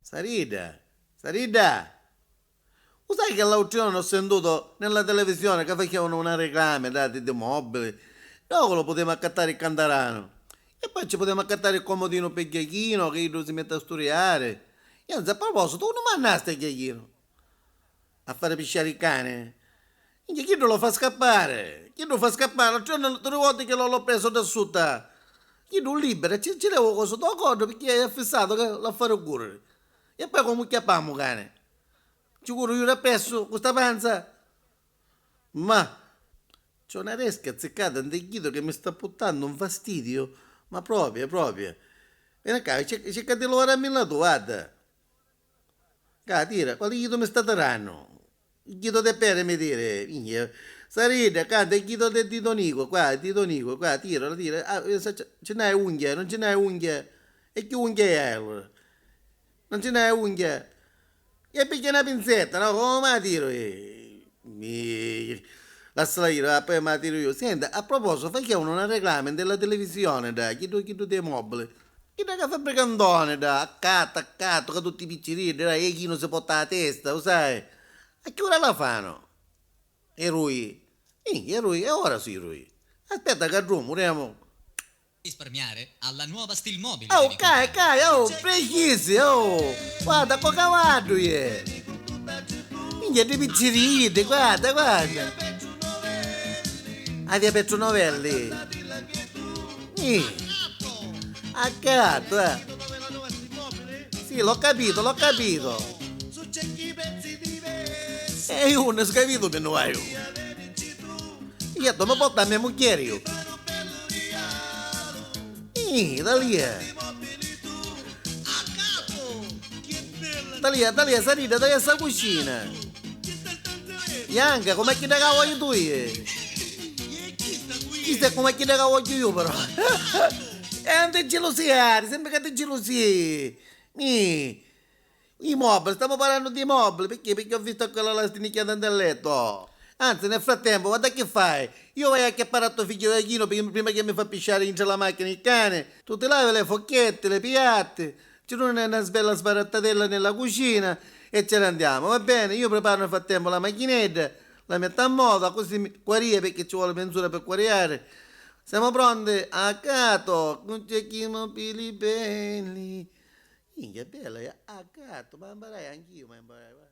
Sarida, Sarida, lo sai che l'altro giorno ho sentito nella televisione che facevano una reclama di mobili? Noi lo potevamo accattare il cantarano. E poi ci potevamo accattare il comodino per Ghiachino che io si mette a studiare. Io non so, a proposito, tu non mandaste Ghiachino a fare pisciare il cane? Minchia, chi non lo fa scappare? Chi non lo fa scappare? L'altro giorno 3 volte che l'ho preso da sotto. Chi non libera, ci devo cosa da accordo perché è fissato che la fare correre. E poi come chiappiamo cane? Ci curo io da presso questa panza? Ma c'è una resca azzeccata in teghito che mi sta buttando un fastidio. Ma proprio, proprio. Vieni qua, cerca di lavorare a tu, guarda. Tira, quale chito mi sta tirando? Il chito de pere mi dire, minchia. Sarina, canta il chito del dito Nico, qua, il dito Nico, qua, tira, tira. Ah, ce n'hai unghie, non ce n'hai unghie. E che unghie hai allora? Non ce n'hai unghie. E perché una pinzetta, no? Come la tiro io? Lasciala io, poi me la tiro io. Senta, a proposito, facciamo una reclama della televisione, da, chi tu dei mobili. Chi da che fabbricantone, da, accatto, che tutti i piccirini, dai, e chi non si porta la testa, lo sai? A che ora la fanno? E lui? E lui, e ora sì, lui. Aspetta che rumoriamo. Risparmiare alla nuova Stilmobile Oh, devi comprare. oh, precisi, oh. Guarda, con cavallo, yeah. Minchia di pizzerite, guarda, guarda. Ah, via Petronovelli. A gatto, eh. Sì, l'ho capito, l'ho capito. E io non ho capito che non hai. Io mi porta a mia moglie io. Da lì è. Da lì è salita, da lì è sta cucina. Bianca, come chi da voglio tu, eh? Chi sta come chi da voglio io, però. E non ti gelosiare, sempre che ti gelosie. I mobili, stiamo parlando di mobili, perché? Perché ho visto quella lastinicchiata nel letto. Anzi, nel frattempo, guarda che fai? Io vai a chiappare a tuo figlio Achino prima che mi fa pisciare in la macchina il cane. Tu ti lavi le forchette, le piatte, c'è una bella sbarattatella nella cucina e ce ne andiamo, va bene? Io preparo nel frattempo la macchinetta, la metto a moto, così guarie perché ci vuole mezz'ora per guariare. Siamo pronti? A cato, con cecchi mobili belli. Minchia, bella, a gatto, ma imparai anch'io, ma imparai, guarda.